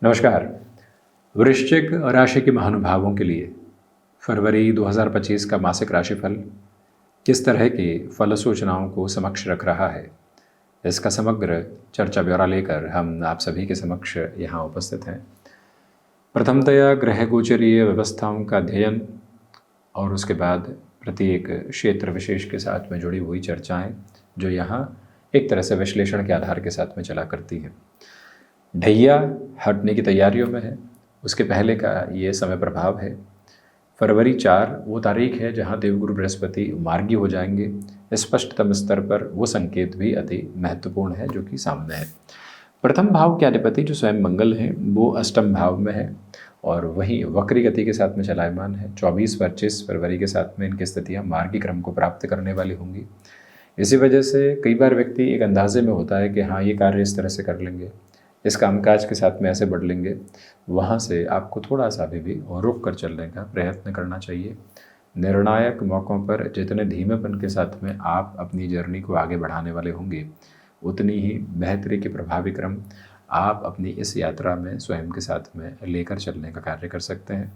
नमस्कार। वृश्चिक राशि के महानुभावों के लिए फरवरी 2025 का मासिक राशिफल किस तरह के फल सूचनाओं को समक्ष रख रहा है, इसका समग्र चर्चा ब्यौरा लेकर हम आप सभी के समक्ष यहाँ उपस्थित हैं। प्रथमतया ग्रह गोचरीय व्यवस्थाओं का अध्ययन और उसके बाद प्रत्येक क्षेत्र विशेष के साथ में जुड़ी हुई चर्चाएं जो यहाँ एक तरह से विश्लेषण के आधार के साथ में चला करती हैं। ढैया हटने की तैयारियों में है, उसके पहले का ये समय प्रभाव है। फरवरी 4 वो तारीख है जहाँ देवगुरु बृहस्पति मार्गी हो जाएंगे। स्पष्टतम स्तर पर वो संकेत भी अति महत्वपूर्ण है जो कि सामने है। प्रथम भाव के अधिपति जो स्वयं मंगल हैं वो अष्टम भाव में है और वहीं वक्री गति के साथ में चलायमान है। 24-25 फरवरी के साथ में इनकी स्थितियाँ मार्गी क्रम को प्राप्त करने वाली होंगी। इसी वजह से कई बार व्यक्ति एक अंदाजे में होता है कि हाँ ये कार्य इस तरह से कर लेंगे, इस कामकाज के साथ में ऐसे बढ़ लेंगे। वहाँ से आपको थोड़ा सा भी रुक कर चलने का प्रयत्न करना चाहिए। निर्णायक मौक़ों पर जितने धीमेपन के साथ में आप अपनी जर्नी को आगे बढ़ाने वाले होंगे, उतनी ही बेहतरी के प्रभावी क्रम आप अपनी इस यात्रा में स्वयं के साथ में लेकर चलने का कार्य कर सकते हैं।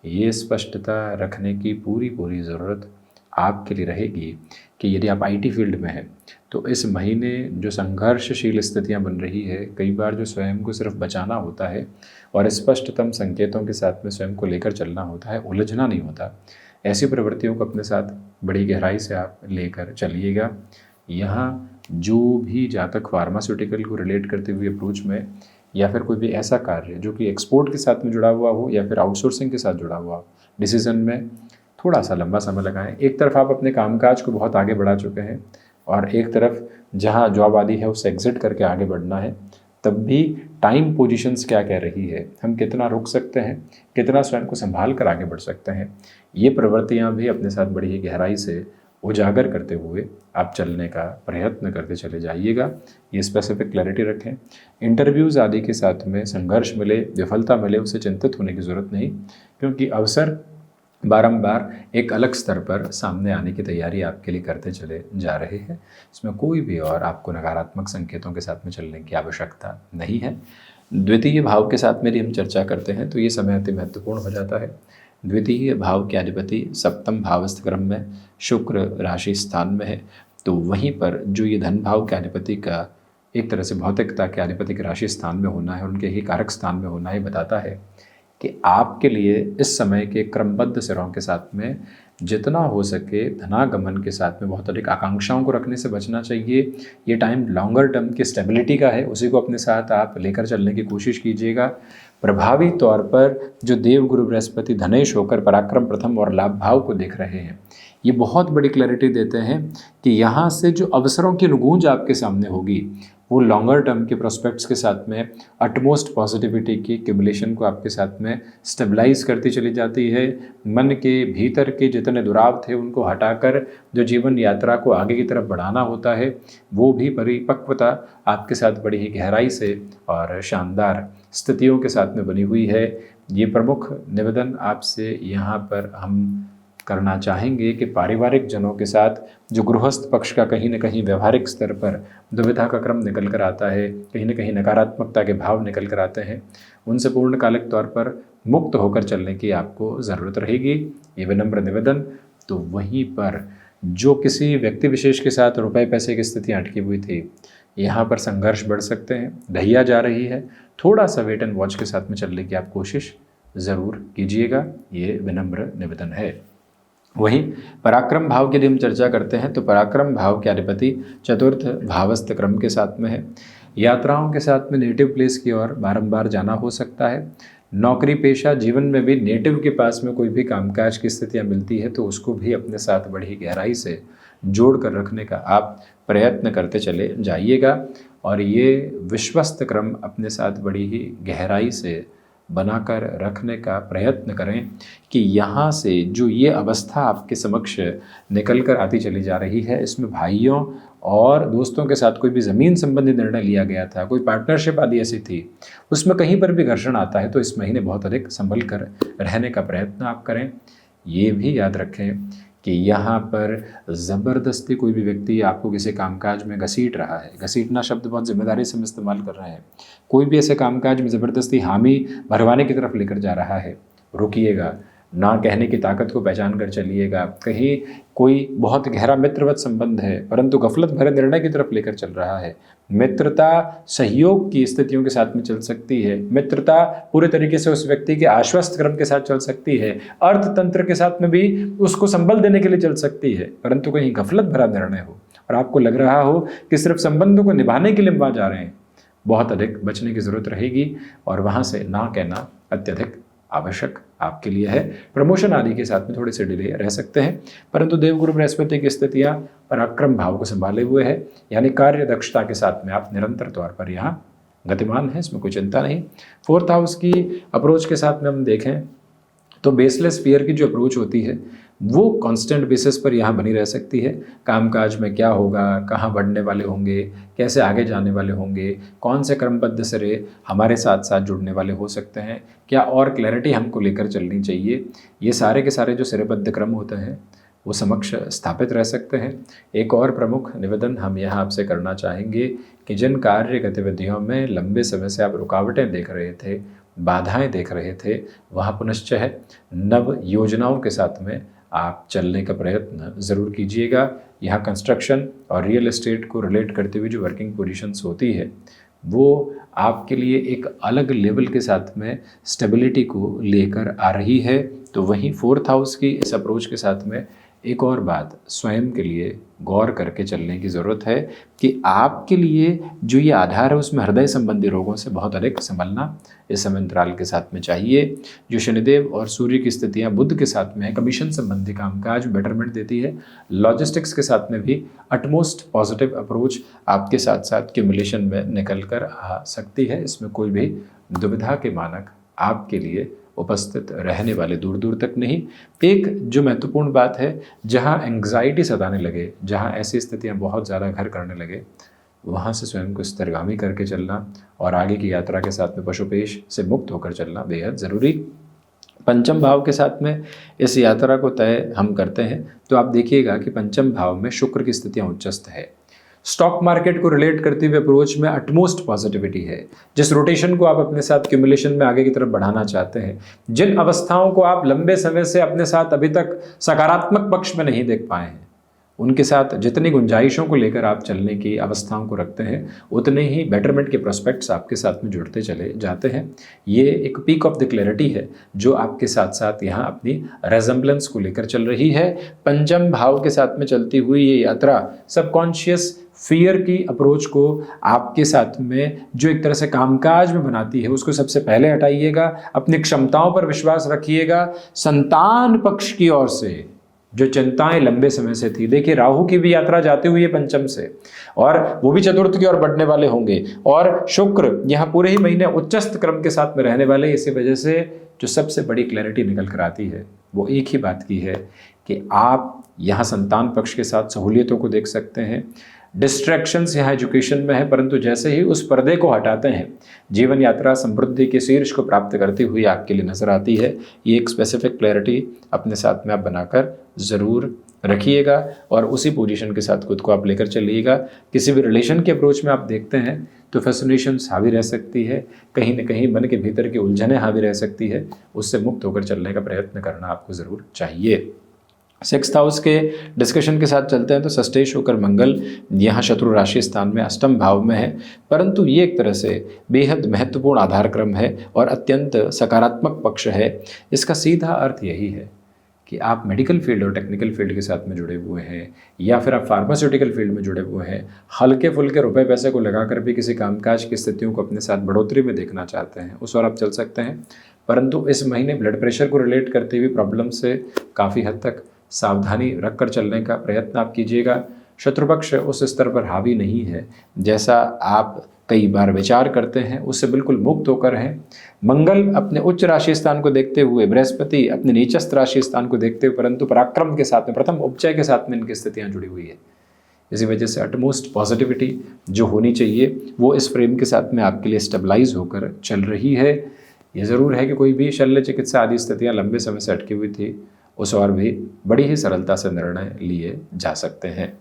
ये स्पष्टता रखने की पूरी ज़रूरत आपके लिए रहेगी कि यदि आप IT फील्ड में हैं तो इस महीने जो संघर्षशील स्थितियां बन रही है, कई बार जो स्वयं को सिर्फ बचाना होता है और स्पष्टतम संकेतों के साथ में स्वयं को लेकर चलना होता है, उलझना नहीं होता। ऐसी प्रवृत्तियों को अपने साथ बड़ी गहराई से आप लेकर चलिएगा। यहाँ जो भी जातक फार्मास्यूटिकल को रिलेट करते हुए अप्रोच में या फिर कोई भी ऐसा कार्य जो कि एक्सपोर्ट के साथ में जुड़ा हुआ हो या फिर आउटसोर्सिंग के साथ जुड़ा हुआ हो, डिसीजन में थोड़ा सा लंबा समय लगाएं। एक तरफ आप अपने कामकाज को बहुत आगे बढ़ा चुके हैं और एक तरफ जहां जॉब आदि है उससे एग्जिट करके आगे बढ़ना है, तब भी टाइम पोजीशंस क्या कह रही है, हम कितना रुक सकते हैं, कितना स्वयं को संभाल कर आगे बढ़ सकते हैं, ये प्रवृत्तियां भी अपने साथ बड़ी ही गहराई से उजागर करते हुए आप चलने का प्रयत्न करते चले जाइएगा। ये स्पेसिफिक क्लैरिटी रखें। इंटरव्यूज़ आदि के साथ में संघर्ष मिले, विफलता मिले, उससे चिंतित होने की ज़रूरत नहीं, क्योंकि अवसर बारंबार एक अलग स्तर पर सामने आने की तैयारी आपके लिए करते चले जा रहे हैं। इसमें कोई भी और आपको नकारात्मक संकेतों के साथ में चलने की आवश्यकता नहीं है। द्वितीय भाव के साथ मेरी हम चर्चा करते हैं तो ये समय अति महत्वपूर्ण हो जाता है। द्वितीय भाव के अधिपति सप्तम भावस्थ क्रम में शुक्र राशि स्थान में है, तो वहीं पर जो ये धन भाव के अधिपति का एक तरह से भौतिकता के अधिपति के राशि स्थान में होना है, उनके ही कारक स्थान में होना ही बताता है कि आपके लिए इस समय के क्रमबद्ध सिरों के साथ में जितना हो सके धनागमन के साथ में बहुत अधिक आकांक्षाओं को रखने से बचना चाहिए। ये टाइम लॉन्गर टर्म की स्टेबिलिटी का है, उसी को अपने साथ आप लेकर चलने की कोशिश कीजिएगा। प्रभावी तौर पर जो देवगुरु बृहस्पति धनेश होकर पराक्रम प्रथम और लाभ भाव को देख रहे हैं, ये बहुत बड़ी क्लैरिटी देते हैं कि यहाँ से जो अवसरों की गूंज आपके सामने होगी वो लॉन्गर टर्म के प्रोस्पेक्ट्स के साथ में अटमोस्ट पॉजिटिविटी की एक्यूमुलेशन को आपके साथ में स्टेबलाइज करती चली जाती है। मन के भीतर के जितने दुराव थे उनको हटाकर जो जीवन यात्रा को आगे की तरफ बढ़ाना होता है, वो भी परिपक्वता आपके साथ बड़ी ही गहराई से और शानदार स्थितियों के साथ में बनी हुई है। ये प्रमुख निवेदन आपसे यहाँ पर हम करना चाहेंगे कि पारिवारिक जनों के साथ जो गृहस्थ पक्ष का कहीं न कहीं व्यवहारिक स्तर पर दुविधा का क्रम निकल कर आता है, कहीं न कहीं नकारात्मकता के भाव निकल कर आते हैं, उनसे पूर्णकालिक तौर पर मुक्त होकर चलने की आपको ज़रूरत रहेगी। ये विनम्र निवेदन। तो वहीं पर जो किसी व्यक्ति विशेष के साथ रुपए पैसे की स्थितियाँ अटकी हुई थी, यहाँ पर संघर्ष बढ़ सकते हैं, ढैया जा रही है, थोड़ा सा वेट एंड वॉच के साथ में चलने की आप कोशिश ज़रूर कीजिएगा। ये विनम्र निवेदन है। वहीं पराक्रम भाव की यदि हम चर्चा करते हैं तो पराक्रम भाव के अधिपति चतुर्थ भावस्थ क्रम के साथ में है। यात्राओं के साथ में नेटिव प्लेस की ओर बारंबार जाना हो सकता है। नौकरी पेशा जीवन में भी नेटिव के पास में कोई भी कामकाज की स्थितियां मिलती है तो उसको भी अपने साथ बड़ी गहराई से जोड़ कर रखने का आप प्रयत्न करते चले जाइएगा और ये विश्वस्त क्रम अपने साथ बड़ी ही गहराई से बनाकर रखने का प्रयत्न करें कि यहाँ से जो ये अवस्था आपके समक्ष निकल कर आती चली जा रही है, इसमें भाइयों और दोस्तों के साथ कोई भी ज़मीन संबंधी निर्णय लिया गया था, कोई पार्टनरशिप आदि ऐसी थी, उसमें कहीं पर भी घर्षण आता है तो इस महीने बहुत अधिक संभल कर रहने का प्रयत्न आप करें। ये भी याद रखें कि यहाँ पर ज़बरदस्ती कोई भी व्यक्ति आपको किसी कामकाज में घसीट रहा है, घसीटना शब्द बहुत जिम्मेदारी से हम इस्तेमाल कर रहे हैं, कोई भी ऐसे कामकाज में ज़बरदस्ती हामी भरवाने की तरफ लेकर जा रहा है, रोकिएगा। ना कहने की ताकत को पहचान कर चलिएगा। कहीं कोई बहुत गहरा मित्रवत संबंध है परंतु गफलत भरे निर्णय की तरफ लेकर चल रहा है। मित्रता सहयोग की स्थितियों के साथ में चल सकती है। मित्रता पूरे तरीके से उस व्यक्ति के आश्वस्त क्रम के साथ चल सकती है। अर्थतंत्र के साथ में भी उसको संबल देने के लिए चल सकती है, परंतु कहीं गफलत भरा निर्णय हो और आपको लग रहा हो कि सिर्फ संबंधों को निभाने के लिए वहाँ जा रहे हैं, बहुत अधिक बचने की ज़रूरत रहेगी और वहाँ से ना कहना अत्यधिक आवश्यक आपके लिए है। प्रमोशन आदि के साथ में थोड़े से डिले रह सकते हैं, परंतु देवगुरु बृहस्पति की स्थितियाँ पराक्रम भाव को संभाले हुए है, यानी कार्य दक्षता के साथ में आप निरंतर तौर पर यहाँ गतिमान हैं, इसमें कोई चिंता नहीं। 4th हाउस की अप्रोच के साथ में हम देखें तो बेसलेस फियर की जो अप्रोच होती है वो कांस्टेंट बेसिस पर यहाँ बनी रह सकती है। कामकाज में क्या होगा, कहाँ बढ़ने वाले होंगे, कैसे आगे जाने वाले होंगे, कौन से क्रमबद्ध सिरे हमारे साथ साथ जुड़ने वाले हो सकते हैं, क्या और क्लैरिटी हमको लेकर चलनी चाहिए, ये सारे के सारे जो सिरेबद्ध क्रम होते हैं वो समक्ष स्थापित रह सकते हैं। एक और प्रमुख निवेदन हम यहाँ आपसे करना चाहेंगे कि जिन कार्य गतिविधियों में लंबे समय से आप रुकावटें देख रहे थे, बाधाएं देख रहे थे, वहाँ पुनश्च है नव योजनाओं के साथ में आप चलने का प्रयत्न ज़रूर कीजिएगा। यहाँ कंस्ट्रक्शन और रियल एस्टेट को रिलेट करते हुए जो वर्किंग पोजीशंस होती है वो आपके लिए एक अलग लेवल के साथ में स्टेबिलिटी को लेकर आ रही है। तो वहीं 4th हाउस की इस अप्रोच के साथ में एक और बात स्वयं के लिए गौर करके चलने की ज़रूरत है कि आपके लिए जो ये आधार है उसमें हृदय संबंधी रोगों से बहुत अधिक संभलना इस समय अंतराल के साथ में चाहिए। जो शनिदेव और सूर्य की स्थितियां बुध के साथ में है, कमीशन संबंधी कामकाज में बेटरमेंट देती है। लॉजिस्टिक्स के साथ में भी अटमोस्ट पॉजिटिव अप्रोच आपके साथ साथ क्यूमुलेशन में निकल कर आ सकती है, इसमें कोई भी दुविधा के मानक आपके लिए उपस्थित रहने वाले दूर दूर तक नहीं। एक जो महत्वपूर्ण बात है, जहाँ एंग्जाइटी सताने लगे, जहाँ ऐसी स्थितियाँ बहुत ज़्यादा घर करने लगे, वहाँ से स्वयं को स्थिरगामी करके चलना और आगे की यात्रा के साथ में पशुपेश से मुक्त होकर चलना बेहद ज़रूरी। पंचम भाव के साथ में इस यात्रा को तय हम करते हैं तो आप देखिएगा कि पंचम भाव में शुक्र की स्थितियाँ उच्चस्थ है। स्टॉक मार्केट को रिलेट करते हुए अप्रोच में अटमोस्ट पॉजिटिविटी है। जिस रोटेशन को आप अपने साथ क्यूमुलेशन में आगे की तरफ बढ़ाना चाहते हैं, जिन अवस्थाओं को आप लंबे समय से अपने साथ अभी तक सकारात्मक पक्ष में नहीं देख पाए हैं, उनके साथ जितनी गुंजाइशों को लेकर आप चलने की अवस्थाओं को रखते हैं, उतने ही बेटरमेंट के प्रोस्पेक्ट्स आपके साथ में जुड़ते चले जाते हैं। ये एक पीक ऑफ द क्लैरिटी है जो आपके साथ साथ यहाँ अपनी रेजेंबलेंस को लेकर चल रही है। पंचम भाव के साथ में चलती हुई ये यात्रा सबकॉन्शियस फियर की अप्रोच को आपके साथ में जो एक तरह से कामकाज में बनाती है उसको सबसे पहले हटाइएगा। अपनी क्षमताओं पर विश्वास रखिएगा। संतान पक्ष की ओर से जो चिंताएं लंबे समय से थी, देखिए राहु की भी यात्रा जाती हुई है पंचम से और वो भी चतुर्थ की ओर बढ़ने वाले होंगे और शुक्र यहाँ पूरे ही महीने उच्चस्थ क्रम के साथ में रहने वाले। इसी वजह से जो सबसे बड़ी क्लैरिटी निकल कर आती है वो एक ही बात की है कि आप यहाँ संतान पक्ष के साथ सहूलियतों को देख सकते हैं। डिस्ट्रैक्शंस यहाँ एजुकेशन में है, परंतु जैसे ही उस पर्दे को हटाते हैं जीवन यात्रा समृद्धि के शीर्ष को प्राप्त करती हुई आपके लिए नजर आती है। ये एक स्पेसिफिक क्लैरिटी अपने साथ में आप बनाकर ज़रूर रखिएगा और उसी पोजीशन के साथ खुद को आप लेकर चलिएगा। किसी भी रिलेशन के अप्रोच में आप देखते हैं तो फैसिनेशंस हावी रह सकती है, कहीं न कहीं मन के भीतर की उलझनें हावी रह सकती है, उससे मुक्त होकर चलने का प्रयत्न करना आपको ज़रूर चाहिए। 6th हाउस के डिस्कशन के साथ चलते हैं तो सष्टेश होकर मंगल यहाँ शत्रु राशि स्थान में अष्टम भाव में है, परंतु ये एक तरह से बेहद महत्वपूर्ण आधार क्रम है और अत्यंत सकारात्मक पक्ष है। इसका सीधा अर्थ यही है कि आप मेडिकल फील्ड और टेक्निकल फील्ड के साथ में जुड़े हुए हैं या फिर आप फार्मास्यूटिकल फील्ड में जुड़े हुए हैं, हल्के फुल्के रुपए पैसे को लगाकर भी किसी कामकाज की स्थितियों को अपने साथ बढ़ोतरी में देखना चाहते हैं, उस ओर आप चल सकते हैं। परंतु इस महीने ब्लड प्रेशर को रिलेट करते हुए प्रॉब्लम से काफ़ी हद तक सावधानी रखकर चलने का प्रयत्न आप कीजिएगा। शत्रुपक्ष उस स्तर पर हावी नहीं है जैसा आप कई बार विचार करते हैं, उससे बिल्कुल मुक्त होकर हैं। मंगल अपने उच्च राशि स्थान को देखते हुए, बृहस्पति अपने नीचस्थ राशि स्थान को देखते हुए, परंतु पराक्रम के साथ में प्रथम उपचय के साथ में इनकी स्थितियाँ जुड़ी हुई है। इसी वजह से अटमोस्ट पॉजिटिविटी जो होनी चाहिए वो इस फ्रेम के साथ में आपके लिए स्टेबलाइज होकर चल रही है। ये ज़रूर है कि कोई भी शल्य चिकित्सा आदि स्थितियाँ लंबे समय से अटकी हुई थी, उस और भी बड़ी ही सरलता से निर्णय लिए जा सकते हैं।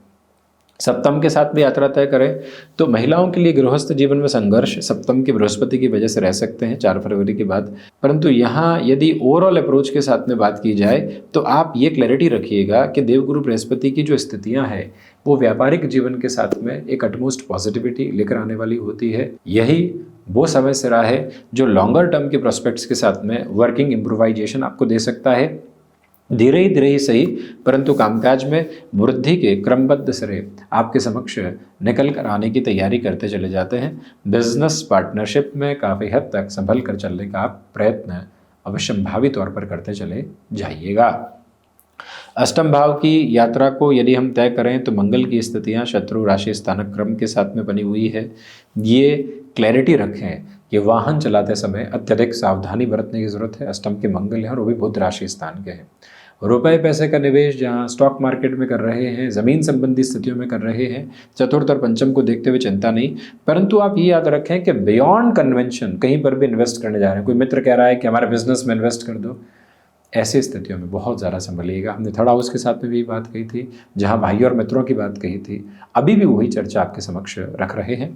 सप्तम के साथ भी यात्रा तय करें तो महिलाओं के लिए गृहस्थ जीवन में संघर्ष सप्तम की बृहस्पति की वजह से रह सकते हैं 4 फरवरी के बाद। परंतु यहाँ यदि ओवरऑल अप्रोच के साथ में बात की जाए तो आप ये क्लैरिटी रखिएगा कि देवगुरु बृहस्पति की जो स्थितियाँ हैं वो व्यापारिक जीवन के साथ में एक अटमोस्ट पॉजिटिविटी लेकर आने वाली होती है। यही वो समय सिरा है जो लॉन्गर टर्म के प्रोस्पेक्ट्स के साथ में वर्किंग इम्प्रोवाइजेशन आपको दे सकता है। धीरे ही सही परंतु कामकाज में वृद्धि के क्रमबद्ध सिरे आपके समक्ष निकल कर आने की तैयारी करते चले जाते हैं। बिजनेस पार्टनरशिप में काफ़ी हद तक संभल कर चलने का आप प्रयत्न अवश्यंभावी तौर पर करते चले जाइएगा। अष्टम भाव की यात्रा को यदि हम तय करें तो मंगल की स्थितियां शत्रु राशि स्थानक क्रम के साथ में बनी हुई है। ये क्लैरिटी रखें कि वाहन चलाते समय अत्यधिक सावधानी बरतने की जरूरत है। अष्टम के मंगल हैं और वो भी बुध राशि स्थान के हैं। रुपए पैसे का निवेश जहां स्टॉक मार्केट में कर रहे हैं, ज़मीन संबंधी स्थितियों में कर रहे हैं, चतुर्थ और पंचम को देखते हुए चिंता नहीं। परंतु आप ये याद रखें कि बियॉन्ड कन्वेंशन कहीं पर भी इन्वेस्ट करने जा रहे हैं, कोई मित्र कह रहा है कि हमारे बिजनेस में इन्वेस्ट कर दो, ऐसी स्थितियों में बहुत ज़्यादा संभलिएगा। हमने थर्ड हाउस के साथ में भी बात कही थी, जहां भाई और मित्रों की बात कही थी, अभी भी वही चर्चा आपके समक्ष रख रहे हैं।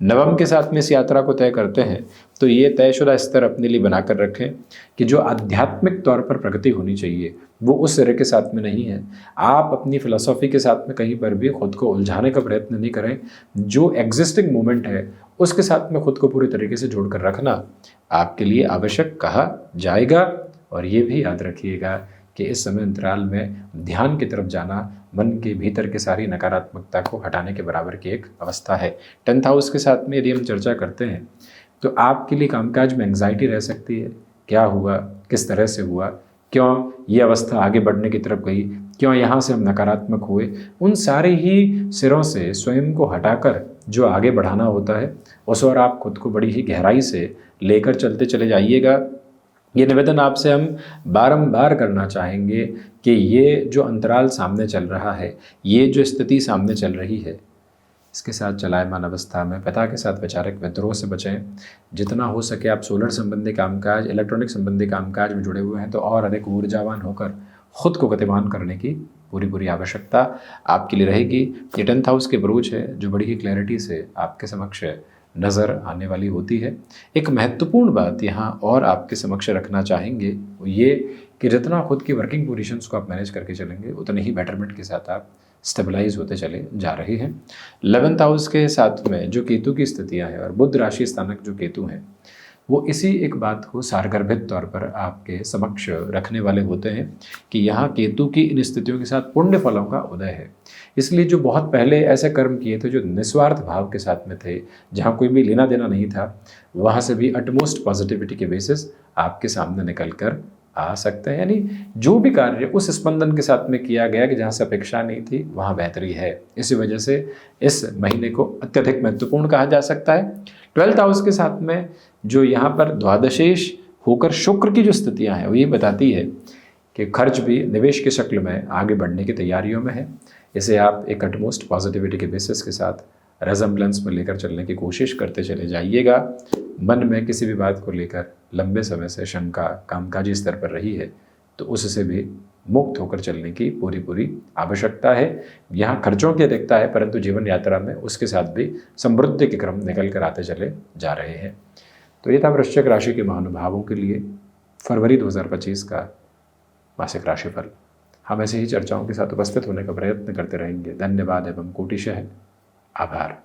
नवम के साथ में इस यात्रा को तय करते हैं तो ये तयशुदा स्तर अपने लिए बनाकर रखें कि जो आध्यात्मिक तौर पर प्रगति होनी चाहिए वो उस सिरे के साथ में नहीं है। आप अपनी फिलॉसफी के साथ में कहीं पर भी खुद को उलझाने का प्रयत्न नहीं करें। जो एग्जिस्टिंग मोमेंट है उसके साथ में खुद को पूरी तरीके से जोड़कर रखना आपके लिए आवश्यक कहा जाएगा। और ये भी याद रखिएगा कि इस समय अंतराल में ध्यान की तरफ जाना मन के भीतर की सारी नकारात्मकता को हटाने के बराबर की एक अवस्था है। 10th हाउस के साथ में यदि हम चर्चा करते हैं तो आपके लिए कामकाज में एंग्जाइटी रह सकती है। क्या हुआ, किस तरह से हुआ, क्यों ये अवस्था आगे बढ़ने की तरफ गई, क्यों यहाँ से हम नकारात्मक हुए, उन सारे ही सिरों से स्वयं को हटाकर जो आगे बढ़ाना होता है उस और आप खुद को बड़ी ही गहराई से लेकर चलते चले जाइएगा। ये निवेदन आपसे हम बारंबार करना चाहेंगे कि ये जो अंतराल सामने चल रहा है, ये जो स्थिति सामने चल रही है, इसके साथ चलायमान अवस्था में पिता के साथ वैचारिक विद्रोह से बचें। जितना हो सके आप सोलर संबंधी कामकाज, इलेक्ट्रॉनिक संबंधी कामकाज में जुड़े हुए हैं तो और अधिक ऊर्जावान होकर खुद को गतिमान करने की पूरी आवश्यकता आपके लिए रहेगी। ये 10th हाउस के बुरूज है जो बड़ी ही क्लैरिटी से आपके समक्ष नज़र आने वाली होती है। एक महत्वपूर्ण बात यहाँ और आपके समक्ष रखना चाहेंगे वो ये कि जितना खुद की वर्किंग पोजीशंस को आप मैनेज करके चलेंगे उतने ही बेटरमेंट के साथ आप स्टेबलाइज होते चले जा रहे हैं। 11th हाउस के साथ में जो केतु की स्थितियाँ हैं और बुध राशि स्थानक जो केतु हैं वो इसी एक बात को सारगर्भित तौर पर आपके समक्ष रखने वाले होते हैं कि यहाँ केतु की इन स्थितियों के साथ पुण्य फलों का उदय है। इसलिए जो बहुत पहले ऐसे कर्म किए थे जो निस्वार्थ भाव के साथ में थे, जहाँ कोई भी लेना देना नहीं था, वहाँ से भी अटमोस्ट पॉजिटिविटी के बेसिस आपके सामने निकल कर आ सकते हैं। यानी जो भी कार्य उस स्पंदन के साथ में किया गया कि जहाँ से अपेक्षा नहीं थी वहाँ बेहतरी है। इसी वजह से इस महीने को अत्यधिक महत्वपूर्ण कहा जा सकता है। 12th हाउस के साथ में जो यहाँ पर द्वादशेश होकर शुक्र की जो स्थितियाँ हैं वो ये बताती है कि खर्च भी निवेश की शक्ल में आगे बढ़ने की तैयारियों में है। इसे आप एक अटमोस्ट पॉजिटिविटी के बेसिस के साथ रेजम्बलेंस में लेकर चलने की कोशिश करते चले जाइएगा। मन में किसी भी बात को लेकर लंबे समय से शंका कामकाजी स्तर पर रही है तो उससे भी मुक्त होकर चलने की पूरी आवश्यकता है। यहाँ खर्चों की अधिकता है परंतु जीवन यात्रा में उसके साथ भी समृद्धि के क्रम निकल कर आते चले जा रहे हैं। तो ये था वृश्चिक राशि के महानुभावों के लिए फरवरी 2025 का मासिक राशिफल। हम ऐसे ही चर्चाओं के साथ उपस्थित होने का प्रयत्न करते रहेंगे। धन्यवाद एवं कोटिशः आभार।